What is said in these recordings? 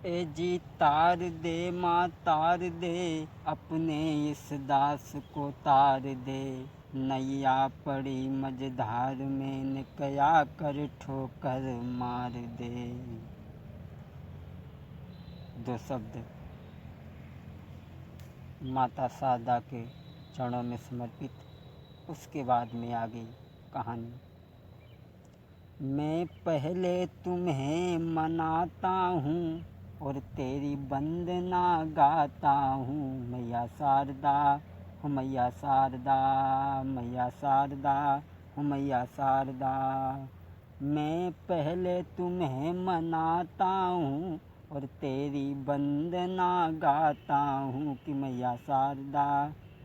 ए जी तार दे माँ तार दे, अपने इस दास को तार दे। नैया पड़ी मझधार में, न कया कर ठोकर मार दे। दो शब्द माता शारदा के चरणों में समर्पित। उसके बाद में आ गई कहानी। मैं पहले तुम्हें मनाता हूँ और तेरी वंदना गाता हूँ। मैया शारदा हो, मैया शारदा, मैया शारदा हो, मैया शारदा। मैं पहले तुम्हें मनाता हूँ और तेरी वंदना गाता हूँ कि मैया शारदा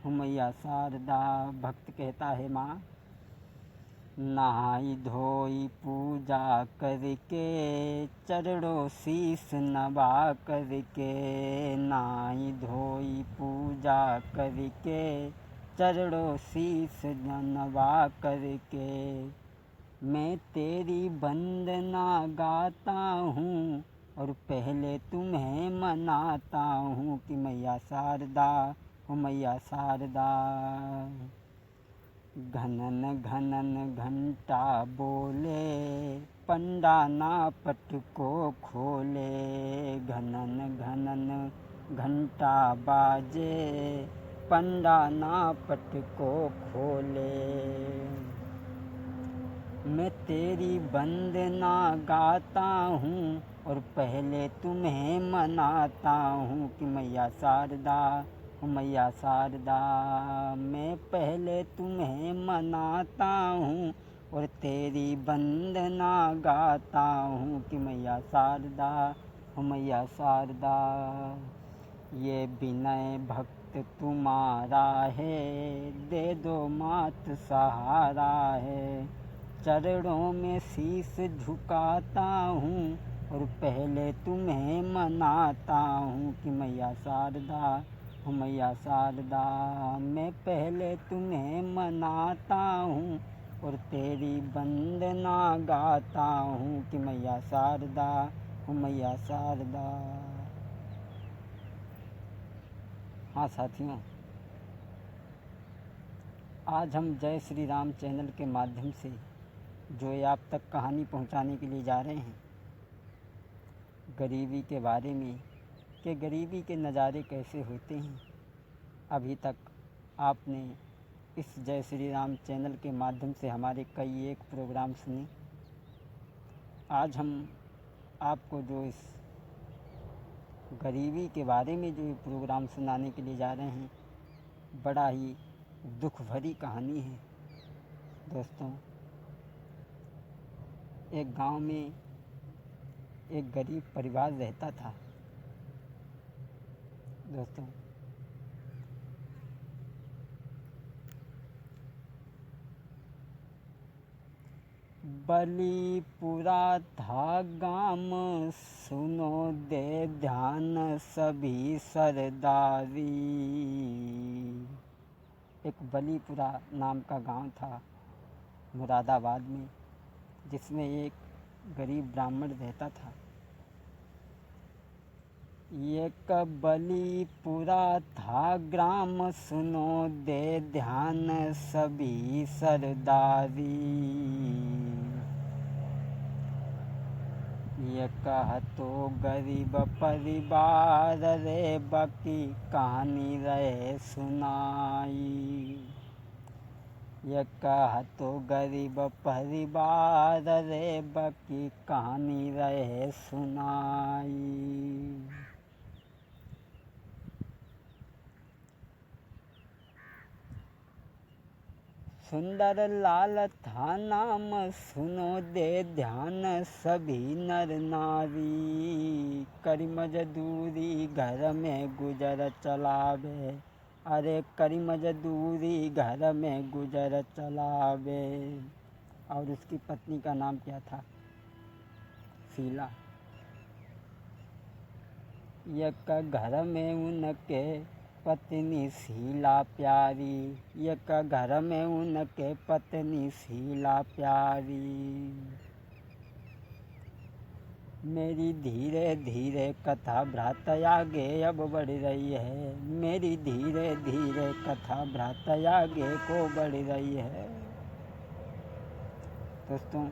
हो, मैया शारदा। भक्त कहता है माँ, नहाई धोई पूजा करके, चरणों शीस नवा करके। नहाई धोई पूजा करके, चरणों शीस नवा करके। मैं तेरी वंदना गाता हूँ और पहले तुम्हें मनाता हूँ कि मैया शारदा हो, मैया शारदा। घनन घनन घंटा बोले, पंडा ना पट को खोले। घनन घनन घंटा बाजे, पंडा ना पट को खोले। मैं तेरी वंदना गाता हूँ और पहले तुम्हें मनाता हूँ कि मैया शारदा हो, मैया शारदा। मैं पहले तुम्हें मनाता हूँ और तेरी वंदना गाता हूँ कि मैया शारदा हो, मैया शारदा। ये विनय भक्त तुम्हारा है, दे दो मात सहारा है। चरणों में शीस झुकाता हूँ और पहले तुम्हें मनाता हूँ कि मैया शारदा हो, मैया शारदा। मैं पहले तुम्हें मनाता हूँ और तेरी वंदना गाता हूँ कि मैया शारदा हो, मैया शारदा। हाँ साथियों, आज हम जय श्री राम चैनल के माध्यम से जो ये आप तक कहानी पहुंचाने के लिए जा रहे हैं, गरीबी के बारे में कि गरीबी के नज़ारे कैसे होते हैं। अभी तक आपने इस जय श्री राम चैनल के माध्यम से हमारे कई एक प्रोग्राम सुने। आज हम आपको जो इस गरीबी के बारे में जो प्रोग्राम सुनाने के लिए जा रहे हैं, बड़ा ही दुख भरी कहानी है। दोस्तों, एक गांव में एक गरीब परिवार रहता था। दोस्तों, बलीपुरा था गाम, सुनो दे ध्यान सभी सरदारी। एक बलीपुरा नाम का गांव था मुरादाबाद में, जिसमें एक गरीब ब्राह्मण रहता था। एक बलीपुरा था ग्राम, सुनो दे ध्यान सभी सरदारी। ये कहतो गरीब परिवार रे, बाकी कहानी रहे सुनाई। ये कहतो गरीब परिवार रे, बाकी कहानी रहे सुनाई। सुंदर लाल था नाम, सुनो दे ध्यान सभी नर नारी। करी मजदूरी घर में गुजर चलावे, अरे करी मजदूरी घर में गुजर चलावे। और उसकी पत्नी का नाम क्या था? शीला। एक घर में उनके पत्नी शीला प्यारी, एक घर में उनके पत्नी शीला प्यारी। मेरी धीरे धीरे कथा भ्रात आगे अब बढ़ रही है, मेरी धीरे धीरे कथा भ्रात आगे को बढ़ रही है। दोस्तों,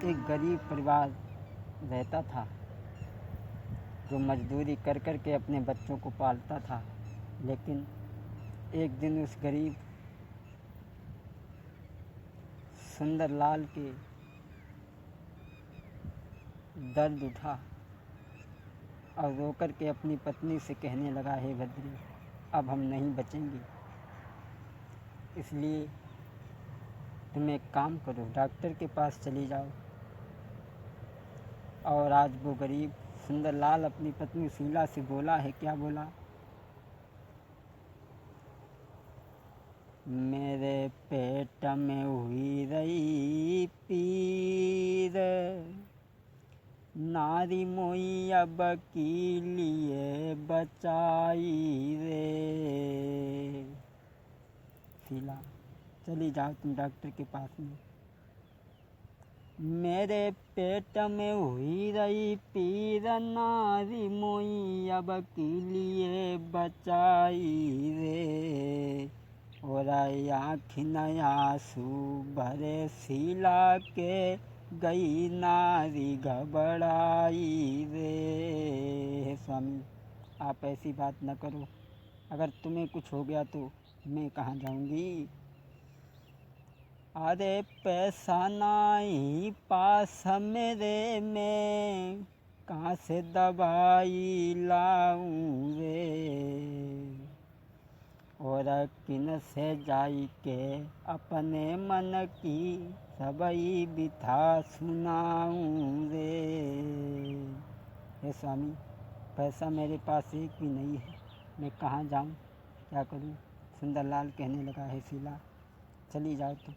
एक गरीब परिवार रहता था जो मजदूरी कर कर के अपने बच्चों को पालता था, लेकिन एक दिन उस गरीब सुंदरलाल के दर्द उठा और रो कर के अपनी पत्नी से कहने लगा, हे भद्री, अब हम नहीं बचेंगे, इसलिए तुम एक काम करो, डॉक्टर के पास चली जाओ। और आज वो गरीब सुंदरलाल अपनी पत्नी शीला से बोला है, क्या बोला? मेरे पेट में हुई रही पीर, नारी मोई अब की लिए बचाई रे। शीला, चली जाओ तुम डॉक्टर के पास में। मेरे पेट में हुई रही पीर, नारी मोई अब की लिए बचाई रे। और आँख न आंसू भरे शीला के, गई नारी घबराई रे। हे स्वामी, आप ऐसी बात न करो, अगर तुम्हें कुछ हो गया तो मैं कहाँ जाऊंगी? अरे पैसा नहीं पास मेरे में, कहाँ से दवाई लाऊं रे। और किन से जाई के अपने मन की सबई बिथा सुनाऊं रे। हे स्वामी, पैसा मेरे पास एक भी नहीं है, मैं कहाँ जाऊं, क्या करूं? सुंदरलाल कहने लगा, है शीला, चली जाओ तुम,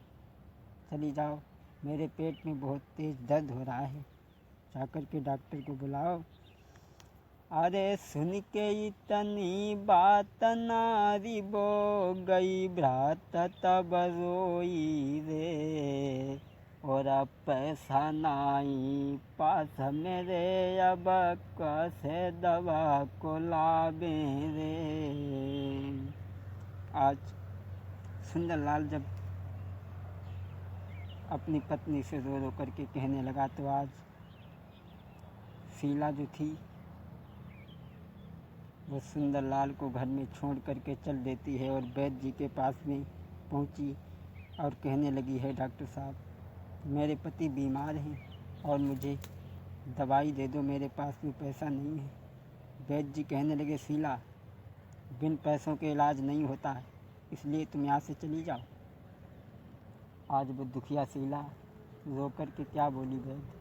चली जाओ, मेरे पेट में बहुत तेज दर्द हो रहा है, जाकर के डॉक्टर को बुलाओ। अरे सुन के इतनी बात नारी बो गई भ्रात तब रोई रे। और अब पैसा नहीं पास मेरे, अब कैसे दवा को लावे रे। आज सुंदरलाल जब अपनी पत्नी से रो रो करके कहने लगा, तो आज शीला जो थी वो सुंदरलाल को घर में छोड़ करके चल देती है और वैद्य जी के पास में पहुंची और कहने लगी, है डॉक्टर साहब, मेरे पति बीमार हैं और मुझे दवाई दे दो, मेरे पास में पैसा नहीं है। वैद्य जी कहने लगे, शीला, बिन पैसों के इलाज नहीं होता है, इसलिए तुम यहाँ से चली जाओ। आज वो दुखिया शीला रो कर के क्या बोली? वैद्य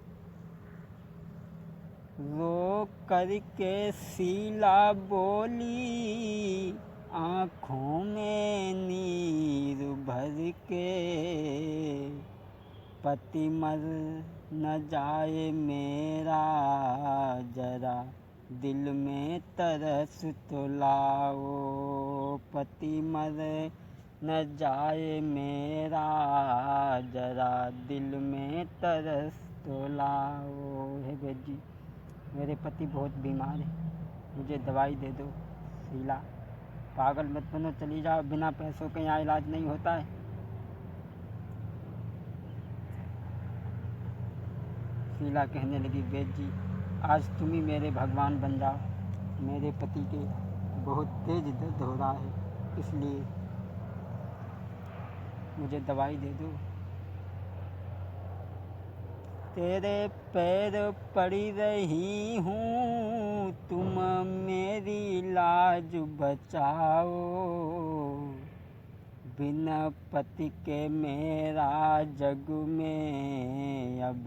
रो करके शीला बोली, आँखों में नीर भर के, पति मर न जाए मेरा, जरा दिल में तरस तो लाओ। पति मर न जाए मेरा, जरा दिल में तरस तो लाओ। हे वैद्य जी, मेरे पति बहुत बीमार है, मुझे दवाई दे दो। शीला, पागल मत बनो, चली जाओ, बिना पैसों के यहाँ इलाज नहीं होता है। शीला कहने लगी, वैद्य जी, आज तुम ही मेरे भगवान बन जाओ, मेरे पति के बहुत तेज दर्द हो रहा है, इसलिए मुझे दवाई दे दो। तेरे पैर पड़ी रही हूँ, तुम मेरी लाज बचाओ, बिना पति के मेरा जग में अब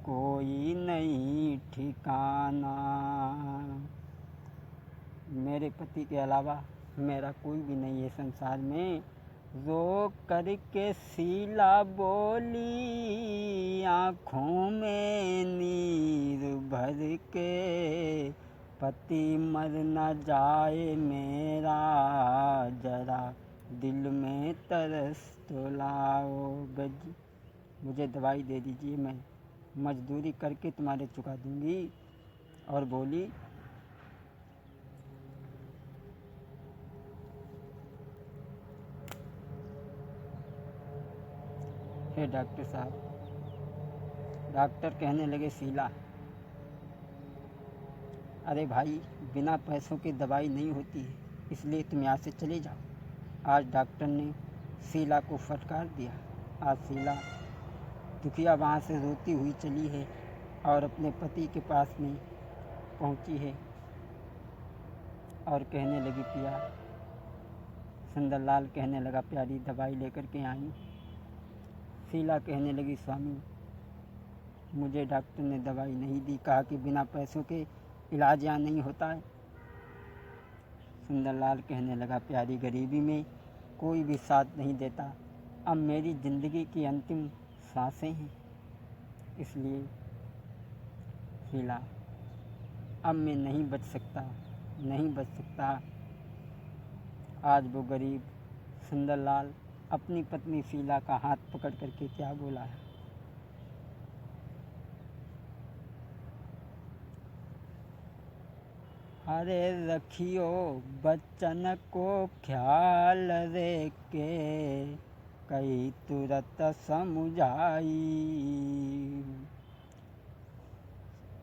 कोई नहीं ठिकाना। मेरे पति के अलावा मेरा कोई भी नहीं है संसार में। रो करके शीला बोली, आँखों में नीर भर के, पति मर न जाए मेरा, जरा दिल में तरस तो लाओ। गज मुझे दवाई दे दीजिए, मैं मजदूरी करके तुम्हारे चुका दूंगी। और बोली, हे डॉक्टर साहब। डॉक्टर कहने लगे, शीला, अरे भाई, बिना पैसों की दवाई नहीं होती है, इसलिए तुम यहाँ से चले जाओ। आज डॉक्टर ने शीला को फटकार दिया। आज शीला दुखिया वहाँ से रोती हुई चली है और अपने पति के पास में पहुँची है और कहने लगी, पिया। सुंदरलाल कहने लगा, प्यारी, दवाई लेकर के आई। शीला कहने लगी, स्वामी, मुझे डॉक्टर ने दवाई नहीं दी, कहा कि बिना पैसों के इलाज यहाँ नहीं होता है। सुंदरलाल कहने लगा, प्यारी, गरीबी में कोई भी साथ नहीं देता। अब मेरी ज़िंदगी की अंतिम सांसें हैं, इसलिए शीला, अब मैं नहीं बच सकता। आज वो गरीब सुंदरलाल अपनी पत्नी शीला का हाथ पकड़ करके क्या बोला है, अरे रखियो बच्चन को ख्याल रे के, कई तुरत समुझाई।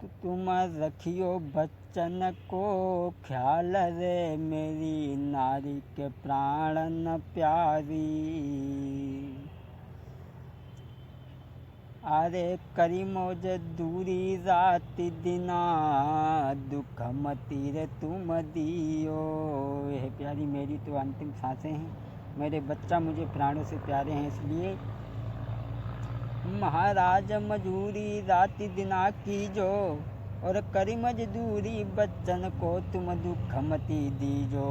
तो तुम रखियो बच्चन को ख्याल रे, मेरी नारी के प्राणन प्यारी। अरे करी मौज दूरी रात दिना, दुख मती रे तुम दियो। हे प्यारी, मेरी तो अंतिम सांसें हैं, मेरे बच्चा मुझे प्राणों से प्यारे हैं, इसलिए महाराज मजूरी रात दिना कीजो, और करी मजदूरी बच्चन को तुम दुख मती दीजो।